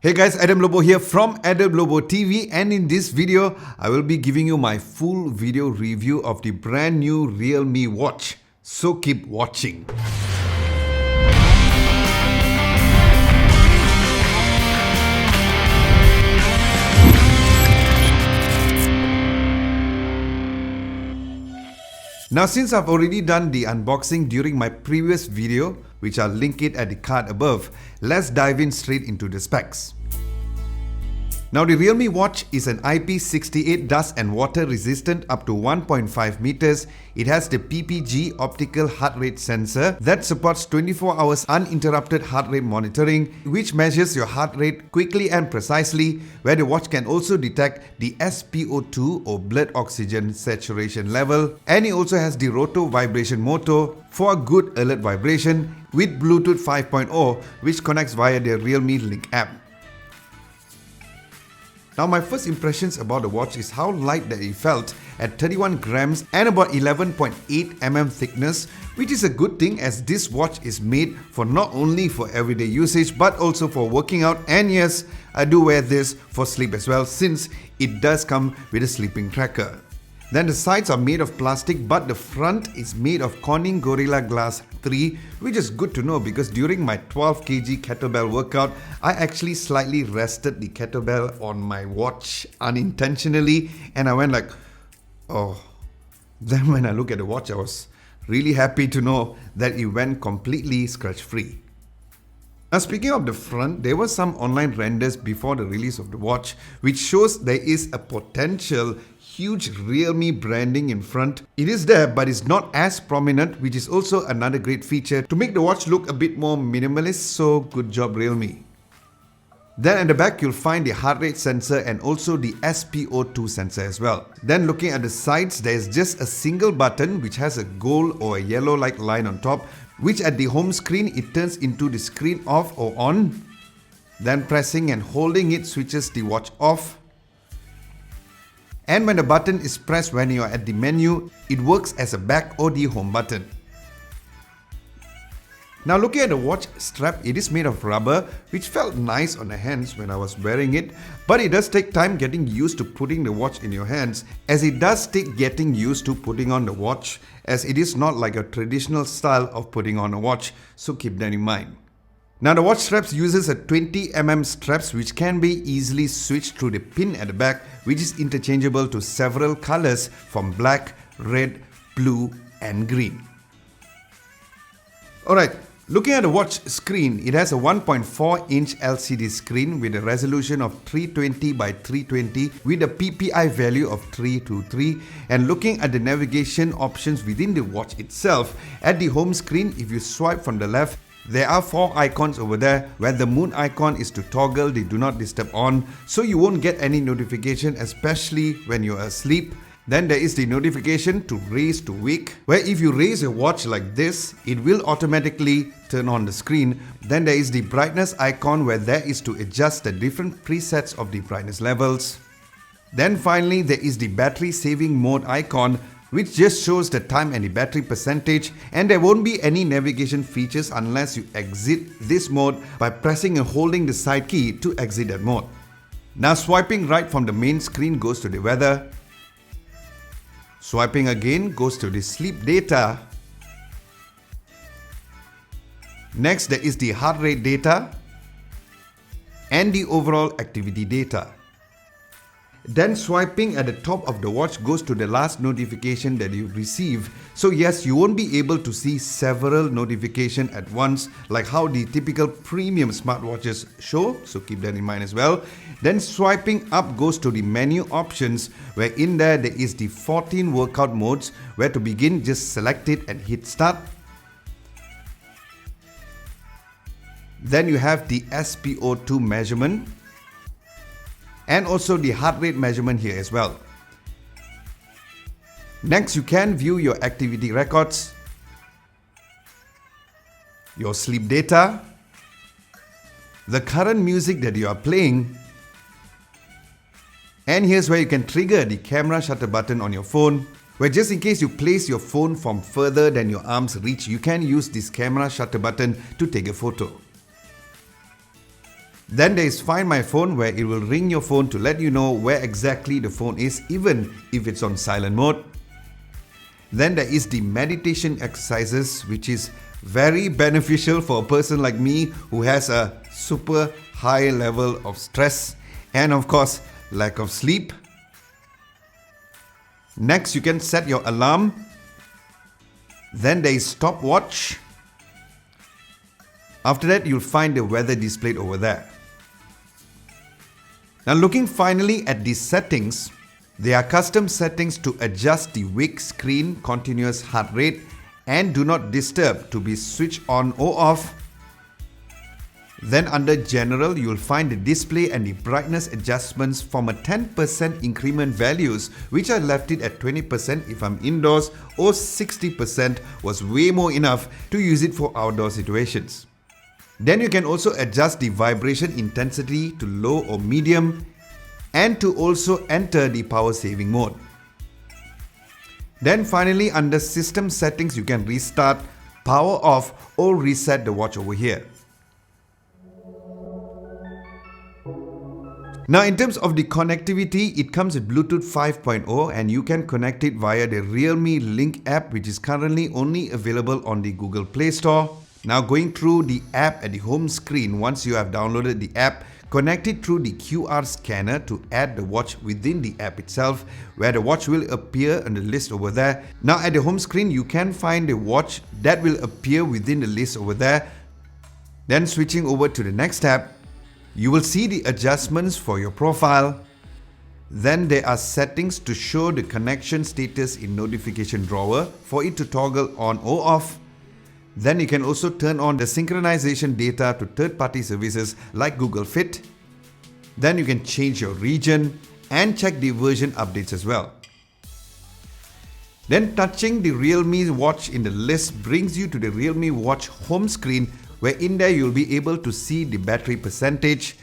Hey guys, Adam Lobo here from Adam Lobo TV, and in this video, I will be giving you my full video review of the brand new Realme watch. So keep watching. Now, since I've already done the unboxing during my previous video, which I'll link it at the card above, let's dive in straight into the specs. Now, the Realme watch is an IP68 dust and water resistant up to 1.5 meters. It has the PPG optical heart rate sensor that supports 24 hours uninterrupted heart rate monitoring, which measures your heart rate quickly and precisely, where the watch can also detect the SpO2 or blood oxygen saturation level. And it also has the roto vibration motor for a good alert vibration with Bluetooth 5.0, which connects via the Realme Link app. Now, my first impressions about the watch is how light that it felt at 31 grams and about 11.8 mm thickness, which is a good thing as this watch is made for not only for everyday usage but also for working out, and yes, I do wear this for sleep as well since it does come with a sleeping tracker. Then the sides are made of plastic, but the front is made of Corning Gorilla Glass 3, which is good to know because during my 12 kg kettlebell workout, I actually slightly rested the kettlebell on my watch unintentionally, and I went like, oh. Then when I look at the watch, I was really happy to know that it went completely scratch-free. Now, speaking of the front, there were some online renders before the release of the watch, which shows there is a potential huge Realme branding in front. It is there, but it's not as prominent, which is also another great feature to make the watch look a bit more minimalist, so good job Realme. Then at the back, you'll find the heart rate sensor and also the SpO2 sensor as well. Then looking at the sides, there's just a single button which has a gold or a yellow-like line on top, which at the home screen, it turns into the screen off or on. Then pressing and holding it switches the watch off. And when the button is pressed when you are at the menu, it works as a back or the home button. Now, looking at the watch strap, it is made of rubber, which felt nice on the hands when I was wearing it, but it does take time getting used to putting the watch in your hands, as it does take getting used to putting on the watch, as it is not like a traditional style of putting on a watch, so keep that in mind. Now, the watch straps uses a 20 mm straps which can be easily switched through the pin at the back, which is interchangeable to several colors from black, red, blue and green. Alright, looking at the watch screen, it has a 1.4-inch LCD screen with a resolution of 320 by 320 with a PPI value of 323. And looking at the navigation options within the watch itself, at the home screen, if you swipe from the left, there are 4 icons over there, where the moon icon is to toggle the do not disturb on, so you won't get any notification, especially when you're asleep. Then there is the notification to raise to wake, where if you raise your watch like this, it will automatically turn on the screen. Then there is the brightness icon, where there is to adjust the different presets of the brightness levels. Then finally, there is the battery saving mode icon, which just shows the time and the battery percentage, and there won't be any navigation features unless you exit this mode by pressing and holding the side key to exit that mode. Now, swiping right from the main screen goes to the weather. Swiping again goes to the sleep data. Next, there is the heart rate data and the overall activity data. Then swiping at the top of the watch goes to the last notification that you receive. So yes, you won't be able to see several notifications at once like how the typical premium smartwatches show, so keep that in mind as well. Then swiping up goes to the menu options, where in there is the 14 workout modes, where to begin just select it and hit start. Then you have the SpO2 measurement and also the heart rate measurement here as well. Next, you can view your activity records, your sleep data, the current music that you are playing, and here's where you can trigger the camera shutter button on your phone, where just in case you place your phone from further than your arm's reach, you can use this camera shutter button to take a photo. Then there is Find My Phone, where it will ring your phone to let you know where exactly the phone is, even if it's on silent mode. Then there is the meditation exercises, which is very beneficial for a person like me who has a super high level of stress and of course lack of sleep. Next, you can set your alarm. Then there is stopwatch. After that, you'll find the weather displayed over there. Now looking finally at the settings, there are custom settings to adjust the wake screen continuous heart rate and do not disturb to be switched on or off. Then under general, you'll find the display and the brightness adjustments from a 10% increment values, which I left it at 20% if I'm indoors, or 60% was way more enough to use it for outdoor situations. Then you can also adjust the vibration intensity to low or medium and to also enter the power saving mode. Then finally, under system settings, you can restart, power off or reset the watch over here. Now in terms of the connectivity, it comes with Bluetooth 5.0 and you can connect it via the Realme Link app, which is currently only available on the Google Play Store. Now going through the app at the home screen, once you have downloaded the app, connect it through the QR scanner to add the watch within the app itself, where the watch will appear on the list over there. Now at the home screen, you can find the watch that will appear within the list over there. Then switching over to the next tab, you will see the adjustments for your profile. Then there are settings to show the connection status in notification drawer for it to toggle on or off. Then you can also turn on the synchronization data to third-party services like Google Fit. Then you can change your region and check the version updates as well. Then touching the Realme watch in the list brings you to the Realme watch home screen, where in there you'll be able to see the battery percentage.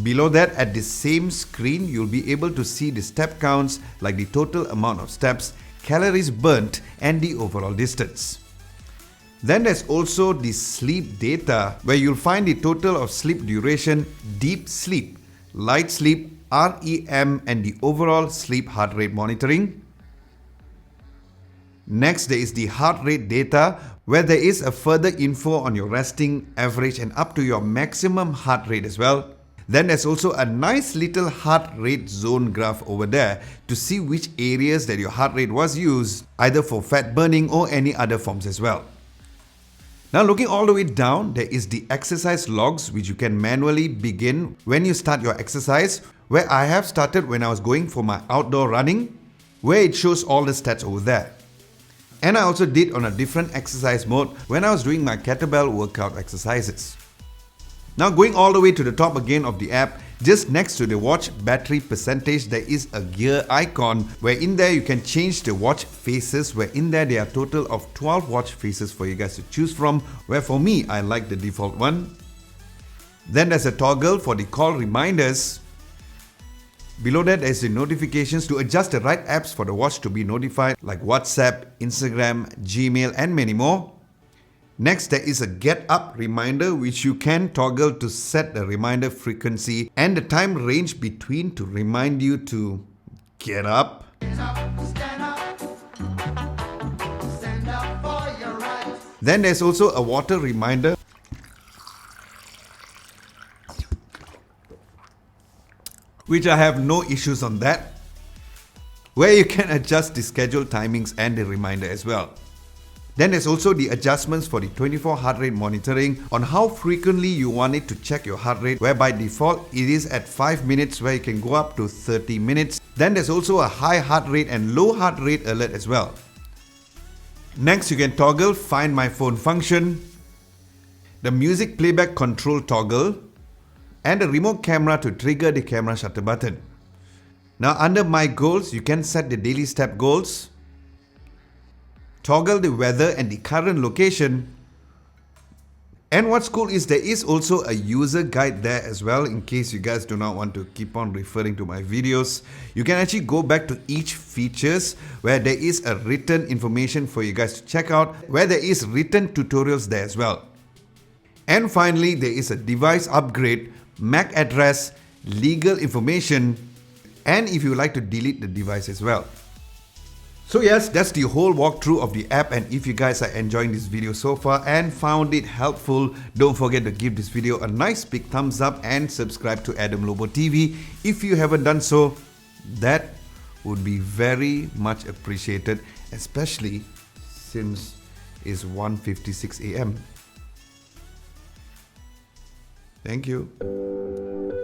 Below that, at the same screen, you'll be able to see the step counts like the total amount of steps, calories burnt and the overall distance. Then there's also the sleep data, where you'll find the total of sleep duration, deep sleep, light sleep, REM and the overall sleep heart rate monitoring. Next, there is the heart rate data, where there is a further info on your resting, average and up to your maximum heart rate as well. Then there's also a nice little heart rate zone graph over there to see which areas that your heart rate was used, either for fat burning or any other forms as well. Now looking all the way down, there is the exercise logs, which you can manually begin when you start your exercise, where I have started when I was going for my outdoor running, where it shows all the stats over there. And I also did on a different exercise mode when I was doing my kettlebell workout exercises. Now going all the way to the top again of the app, just next to the watch battery percentage, there is a gear icon, where in there you can change the watch faces, where in there are a total of 12 watch faces for you guys to choose from, where for me, I like the default one. Then there's a toggle for the call reminders. Below that, there's the notifications to adjust the right apps for the watch to be notified, like WhatsApp, Instagram, Gmail and many more. Next, there is a get up reminder, which you can toggle to set the reminder frequency and the time range between to remind you to get up. Then there's also a water reminder, which I have no issues on that, where you can adjust the schedule timings and the reminder as well. Then there's also the adjustments for the 24 heart rate monitoring on how frequently you want it to check your heart rate, where by default it is at 5 minutes, where you can go up to 30 minutes. Then there's also a high heart rate and low heart rate alert as well. Next, you can toggle Find My Phone function, the music playback control toggle, and the remote camera to trigger the camera shutter button. Now under My Goals, you can set the daily step goals, toggle the weather and the current location. And what's cool is there is also a user guide there as well, in case you guys do not want to keep on referring to my videos. You can actually go back to each features, where there is a written information for you guys to check out, where there is written tutorials there as well. And finally, there is a device upgrade, MAC address, legal information, and if you like to delete the device as well. So yes, that's the whole walkthrough of the app, and if you guys are enjoying this video so far and found it helpful, don't forget to give this video a nice big thumbs up and subscribe to Adam Lobo TV. If you haven't done so, that would be very much appreciated, especially since it's 1:56 AM. Thank you.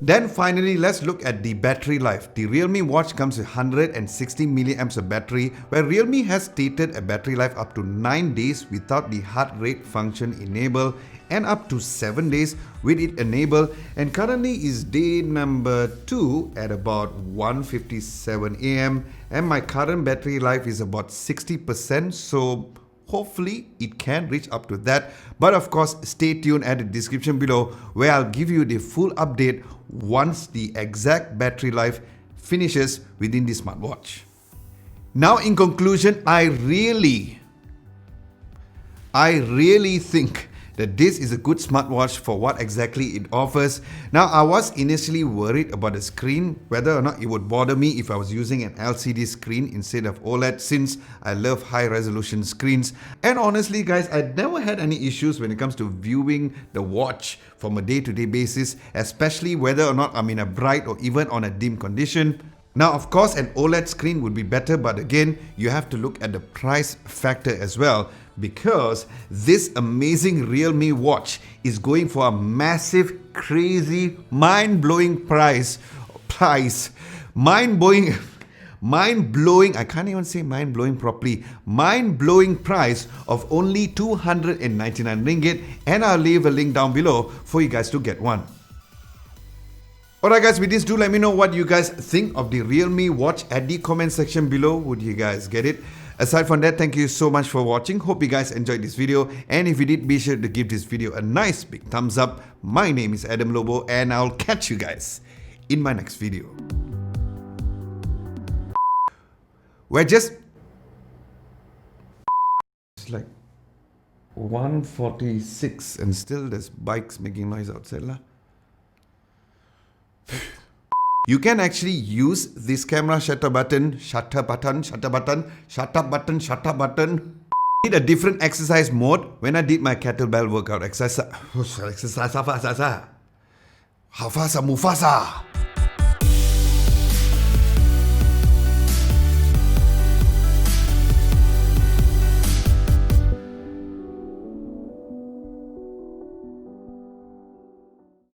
Then finally, let's look at the battery life. The Realme watch comes with 160 milliamps of battery, where Realme has stated a battery life up to 9 days without the heart rate function enabled and up to 7 days with it enabled, and currently is day number 2 at about 1:57 AM, and my current battery life is about 60%, so hopefully it can reach up to that. But of course, stay tuned at the description below where I'll give you the full update once the exact battery life finishes within the smartwatch. Now in conclusion, I really think that this is a good smartwatch for what exactly it offers. Now, I was initially worried about the screen, whether or not it would bother me if I was using an LCD screen instead of OLED, since I love high resolution screens. And honestly guys, I never had any issues when it comes to viewing the watch from a day-to-day basis, especially whether or not I'm in a bright or even on a dim condition. Now, of course, an OLED screen would be better, but again, you have to look at the price factor as well, because this amazing Realme watch is going for a massive, crazy, mind-blowing price. Mind-blowing, I can't even say mind-blowing properly. Mind-blowing price of only 299 ringgit, and I'll leave a link down below for you guys to get one. Alright guys, with this, do let me know what you guys think of the Realme watch at the comment section below. Would you guys get it? Aside from that, thank you so much for watching. Hope you guys enjoyed this video, and if you did, be sure to give this video a nice big thumbs up. My name is Adam Lobo, and I'll catch you guys in my next video. It's like 1:46 and still there's bikes making noise outside lah. You can actually use this camera shutter button. Need a different exercise mode when I did my kettlebell workout exercise. Mufasa.